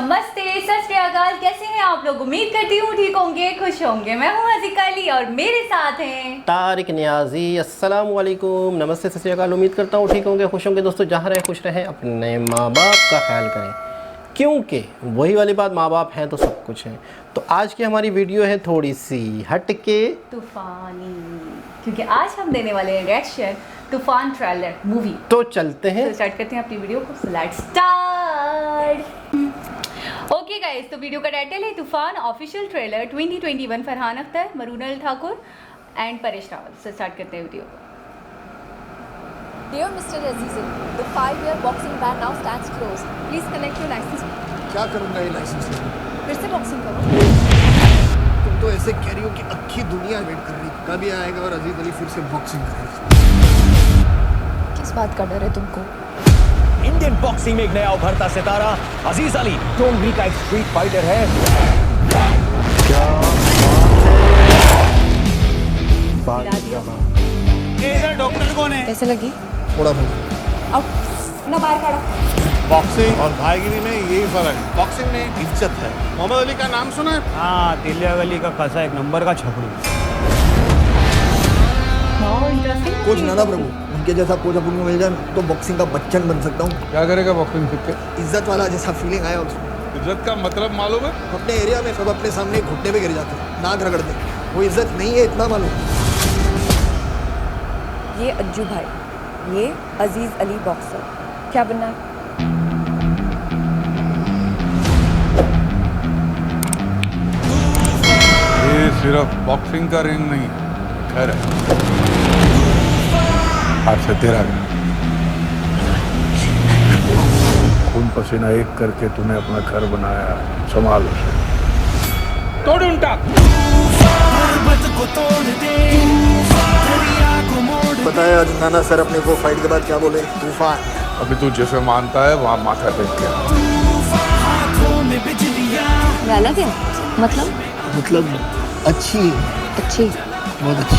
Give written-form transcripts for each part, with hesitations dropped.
नमस्ते, सत श्री अकाल। कैसे हैं आप लोग? उम्मीद करती हूँ ठीक होंगे, खुश होंगे। मैं हूँ अज़ीज़ा अली और मेरे साथ हैं तारिक नियाजी। अस्सलाम वालेकुम, नमस्ते, सत श्री अकाल। उम्मीद करता हूँ ठीक होंगे, खुश होंगे। दोस्तों, जहाँ रहें खुश रहें, अपने माँ बाप का ख्याल करें, क्योंकि वही वाली बात, माँ बाप हैं तो सब कुछ है। तो आज की हमारी वीडियो है थोड़ी सी हटके, तूफानी, क्योंकि आज हम देने वाले हैं रिएक्शन तूफान ट्रेलर मूवी। तो चलते हैं, तो स्टार्ट करते हैं अपनी वीडियो को। Let's start. ओके गाइस, तो वीडियो का टाइटल है Toofan official trailer 2021। Farhan Akhtar, Mrunal Thakur and Paresh Rawal से स्टार्ट करते हैं वीडियो को। Dear Mr. Aziz, the 5-year boxing ban now stands closed. Please collect your license. क्या करूँगा ये लाइसेंस लेकर? फिर से बॉक्सिंग करो। तुम तो ऐसे कह रही हो कि अक्खी दुनिया वेट कर रही है, कभी आएगा और अजीज अली फिर से बॉक्सिंग करेगा। किस बात का डर है तुमको? इंडियन बॉक्सिंग में एक नया उभरता सितारा अजीज अली टोंगरी का एक स्ट्रीट फाइटर है। क्या बात है। डॉक्टर कौन है? कैसे लगी? थोड़ा बहुत अब ना बाहर खड़ा। बॉक्सिंग और भाईगिरी में यही फर्क है। बॉक्सिंग में इज्जत है। मोहम्मद अली का नाम सुना है? हाँ, तिलिया गली का कसा एक नंबर का छपड़ू। इंटरेस्टिंग। कोच नाना प्रभु, उनके जैसा कोच अपन को मिल जाए तो बॉक्सिंग का बच्चन बन सकता हूँ। क्या करेगा बॉक्सिंग सीख के? इज्जत वाला जैसा फीलिंग आया उसमें। इज्जत का मतलब मालूम है? अपने एरिया में सब अपने सामने घुटने पे गिर जाते हैं, नाक रगड़ते हैं। वो इज्जत नहीं है, इतना मालूम। ये अज्जू भाई, ये अजीज अली बॉक्सर। क्या बनना है? ये सिर्फ बॉक्सिंग का रिंग नहीं है, घर है। आज से तेरा घर। खून पसीना एक करके तूने अपना घर बनाया, संभाल उसे। तोड़ उनका। बताया आज नाना सर अपने वो फाइट के बाद क्या बोले? तूफान। अभी तू जैसे मानता है वहाँ माथा टेक के। अलग है मतलब अच्छी है, अच्छी। बहुत अच्छी।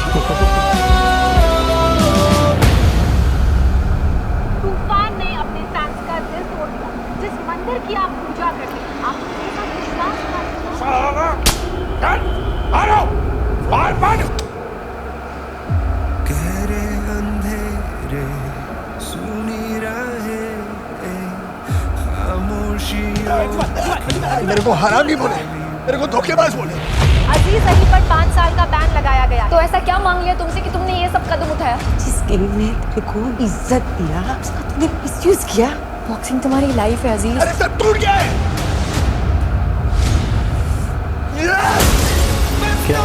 तूफान ने अपने फैंस का दिल तोड़ दिया। जिस मंदिर की आप पूजा करते हैं, आप उसके साथ विश्वास गहरे अंधेरे सुनी राहें खामोशियों मेरे को हरामी बोले, मेरे को धोखेबाज बोले। अजीज अली पर 5 साल का बैन लगाया गया है। तो ऐसा क्या मांग लिया तुमसे कि तुमने ये सब कदम उठाया? जिसके ने तेरे को इज्जत दिया, उसका तूने मिसयूज किया। बॉक्सिंग तुम्हारी लाइफ है अजीज। अरे सब टूट गया है। क्या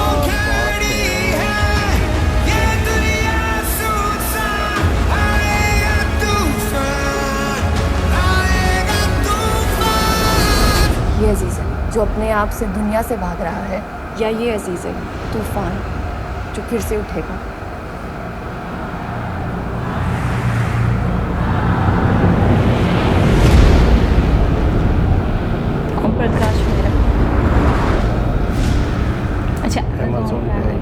ये अजीज है जो अपने आप से दुनिया से भाग रहा है, या ये अजीज है तूफान जो फिर से उठेगा? ओम प्रकाश मेहरा। अच्छा, Amazon पे।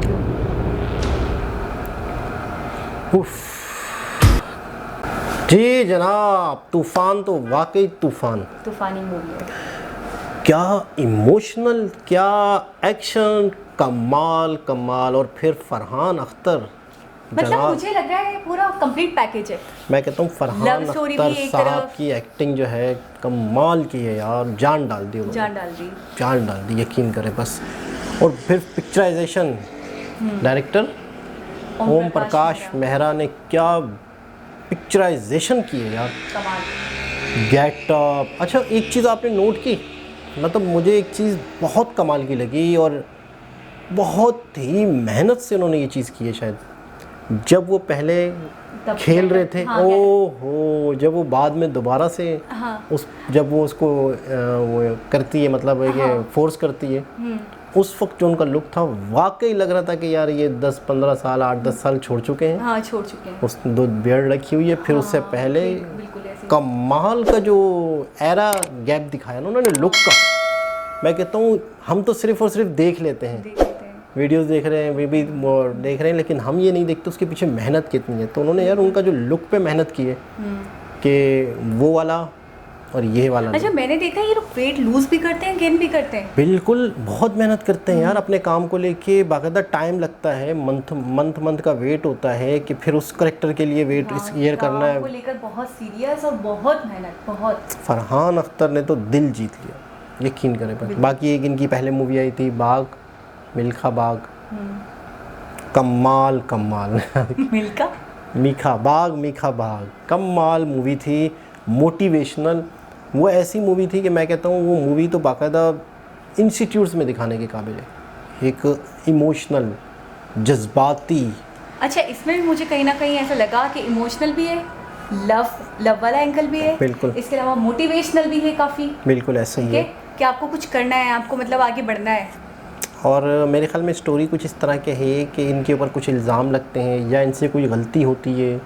उफ। जी जनाब, तूफान तो वाकई तूफान, तूफानी मूवी है। क्या इमोशनल, क्या एक्शन, कमाल कमाल। और फिर फरहान अख्तर मतलब जनाब, मुझे लग रहा है पूरा कंप्लीट पैकेज है। मैं कहता हूँ फरहान Love story अख्तर भी एक साहब तरफ। की एक्टिंग जो है कमाल की है यार। जान डाल दी उन्होंने, जान डाल दी। जान डाल दी, यकीन करें बस। और फिर पिक्चराइजेशन, डायरेक्टर ओम प्रकाश मेहरा ने क्या पिक्चराइजेशन की है यार, कमाल। गेटअप। अच्छा, एक चीज़ आपने नोट की, मतलब मुझे एक चीज़ बहुत कमाल की लगी और बहुत ही मेहनत से उन्होंने ये चीज़ की है। शायद जब वो पहले तब खेल रहे थे, हाँ, ओहो, जब वो बाद में दोबारा से हाँ। जब वो उसको वो करती है, मतलब ये फोर्स करती है, उस वक्त जो उनका लुक था, वाकई लग रहा था कि यार ये 10-15 साल, 8-10 साल छोड़ चुके हैं। हाँ, छोड़ चुके हैं। उसने दो बियर्ड रखी हुई है। फिर उससे पहले बिल्कुल ऐसे। कमाल का जो एरा गैप दिखाया ना उन्होंने लुक का। मैं कहता हूँ हम तो सिर्फ और सिर्फ देख लेते हैं, वीडियोस देख रहे हैं, वे भी देख रहे हैं, लेकिन हम ये नहीं देखते उसके पीछे मेहनत कितनी है। तो उन्होंने यार उनका जो लुक पे मेहनत की है कि वो वाला और ये वाला अच्छा, मैंने देखा है ये लोग वेट लूज भी करते हैं, गेन भी करते हैं। बिल्कुल, बहुत मेहनत करते हैं यार अपने काम को लेके, बाकायदा टाइम लगता है, मंथ का वेट होता है कि फिर उस करेक्टर के लिए वेट इस ईयर करना काम को है। लेकर बहुत सीरियस और बहुत मेहनत, बहुत। फरहान अख्तर ने तो दिल जीत लिया, यकीन करें। पर बाकी एक इनकी पहले मूवी आई थी बाग, मिल्खा बाग, कमाल मीठा बाग, कमाल मूवी थी, मोटिवेशनल। वो ऐसी मूवी थी कि मैं कहता हूँ वो मूवी तो बाकायदा इंस्टीट्यूट्स में दिखाने के काबिल है। एक इमोशनल, जज्बाती। अच्छा, इसमें भी मुझे कहीं ना कहीं ऐसा लगा कि इमोशनल भी है, लव वाला एंगल भी है, बिल्कुल। इसके अलावा मोटिवेशनल भी है काफ़ी। बिल्कुल ऐसा ही ठीक है है कि आपको कुछ करना है, आपको मतलब आगे बढ़ना है। और मेरे ख्याल में स्टोरी कुछ इस तरह के है कि इनके ऊपर कुछ इल्ज़ाम लगते हैं या इनसे कोई गलती होती है,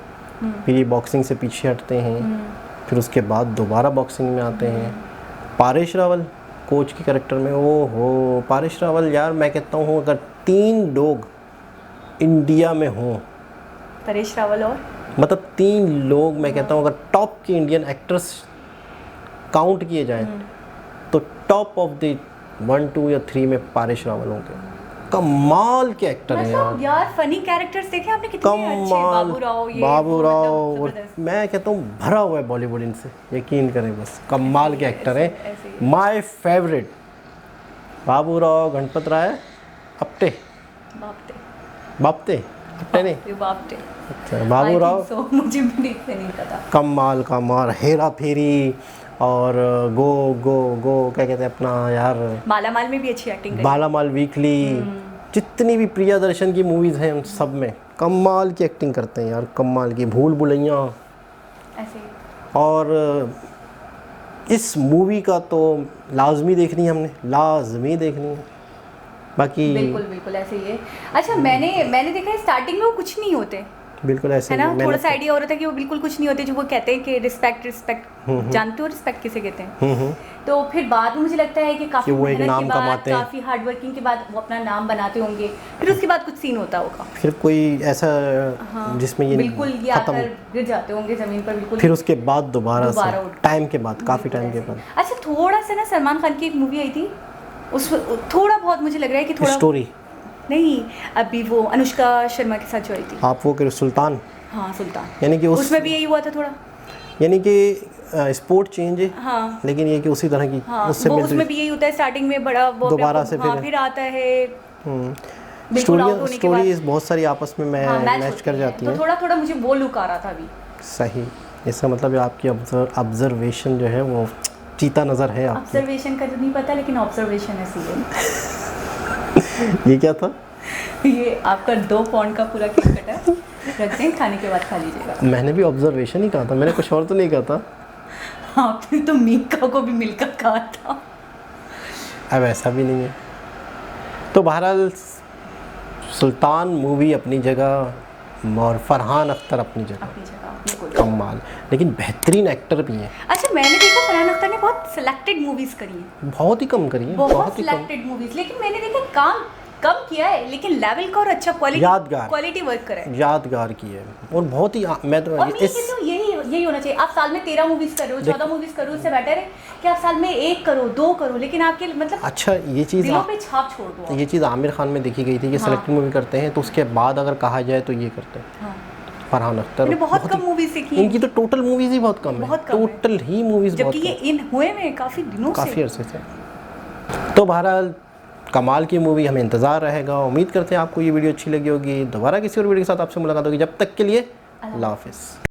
फिर ये बॉक्सिंग से पीछे हटते हैं, फिर उसके बाद दोबारा बॉक्सिंग में आते हैं। पारेश रावल कोच के कैरेक्टर में, हो पारेश रावल यार, मैं कहता हूँ अगर 3 लोग इंडिया में हों, परेश रावल और मतलब 3 लोग मैं कहता हूँ अगर टॉप के इंडियन एक्टर्स काउंट किए जाएं तो टॉप ऑफ द 1, 2 या 3 में पारेश रावल होंगे। कमाल के एक्टर हैं मतलब यार फनी कैरेक्टर्स देखे आपने कितने अच्छे, कमाल। बाबू राव और मैं कहता हूँ भरा हुआ है बॉलीवुड इनसे, यकीन करें, बस कमाल के एक्टर हैं। माय फेवरेट बाबू राव, गणपत राय, अपटे बापते अपटे नहीं, बापटे। अच्छा, बाबू राव, मुझे भी नहीं पता। कमाल, हेरा फेरी और गो क्या कहते हैं अपना यार, माला माल में भी अच्छी एक्टिंग करी। माला माल वीकली, जितनी भी प्रियदर्शन की मूवीज़ हैं उन सब में कमाल की एक्टिंग करते हैं यार, कमाल की। भूल भुलैया ऐसे ही। और इस मूवी का तो लाजमी देखनी है, हमने लाजमी देखनी है। बाकी बिल्कुल ऐसे ही है। अच्छा, मैंने देखा है स्टार्टिंग में वो कुछ नहीं होते, बिल्कुल ऐसे है ना, ही थोड़ा सा आइडिया हो रहा था कि वो बिल्कुल कुछ नहीं होते, जो वो कहते हैं कि रिस्पेक्ट, जानते हो रिस्पेक्ट किसे कहते हैं। तो फिर बाद में मुझे लगता है कि काफ़ी वो एक मेहनत नाम के बाद, कमाते हैं, काफ़ी हार्ड वर्किंग के बाद वो अपना नाम बनाते होंगे, फिर उसके बाद कुछ सीन होता होगा, फिर कोई ऐसा जिसमें ये बिल्कुल ये आकर गिर जाते होंगे ज़मीन पर, बिल्कुल। फिर उसके बाद दोबारा से उठ, टाइम के बाद, काफ़ी टाइम के बाद। अच्छा, थोड़ा सा ना सलमान खान की एक मूवी आई थी, उसमें थोड़ा बहुत मुझे लग रहा है कि थोड़ा स्टोरी नहीं, अभी वो अनुष्का शर्मा के साथ जो आई थी, आप वो करो सुल्तान, हाँ सुल्तान, यानी कि उसमें भी यही हुआ था थोड़ा, यानी कि स्पोर्ट चेंज है, हाँ, लेकिन ये कि उसी तरह की, हाँ, उससे उसमें भी यही होता है, स्टार्टिंग में बड़ा वो दोबारा से फिर आता है। स्टोरी बहुत सारी आपस में मैच कर जाती है, है, तो थोड़ा मुझे वो लुक आ रहा था अभी। सही, इसका मतलब आपकी ऑब्जर्वेशन जो है वो चीता नज़र है आपकी। ऑब्जर्वेशन का तो नहीं पता, लेकिन ऑब्जर्वेशन है ये क्या था? ये आपका 2 पॉइंट का पूरा केक कटा है, रखते हैं, खाने के बाद खा लीजिएगा। मैंने भी ऑब्जर्वेशन ही कहा था, मैंने कुछ और तो नहीं कहा था। हाँ, फिर तो मीका को भी मिलकर कहा था। अब ऐसा भी नहीं है। तो बहरहाल सुल्तान मूवी अपनी जगह और फरहान अख्तर अपनी जगह कमाल, लेकिन बेहतरीन एक्टर भी हैं। अच्छा, मैंने देखा फरहान अख्तर ने बहुत सिलेक्टेड मूवीज़ करी हैं, बहुत ही कम करी है, बहुत सिलेक्टेड मूवीज़, लेकिन मैंने देखा काम कम किया है, लेकिन लेवल का और अच्छा क्वालिटी वर्क करा है, यादगार की है। और बहुत ही मैं तो यही होना चाहिए। आप साल में 13 मूवीज़ कर रहे हो, 14 मूवीज़ करो, उससे बेटर है कि आप साल में 1 करो, 2 करो, लेकिन आपके मतलब अच्छा ये चीज़ दिलों पे छाप छोड़ दो। ये चीज़ आमिर खान में देखी गई थी कि सिलेक्टेड मूवी करते हैं तो उसके बाद अगर कहा जाए तो ये करते हैं। फरहान अख्तर बहुत कम मूवीज़ देखी हैं, इनकी तो टोटल मूवीज़ ही बहुत कम है, टोटल ही मूवीज़, जबकि ये इन हुए में काफ़ी दिनों से, काफ़ी अरसे से। तो बहरहाल कमाल की मूवी, हमें इंतज़ार रहेगा। उम्मीद करते हैं आपको ये वीडियो अच्छी लगी होगी। दोबारा किसी और वीडियो के साथ आपसे मुलाकात होगी, जब तक के लिए अल्लाह हाफ़िज़।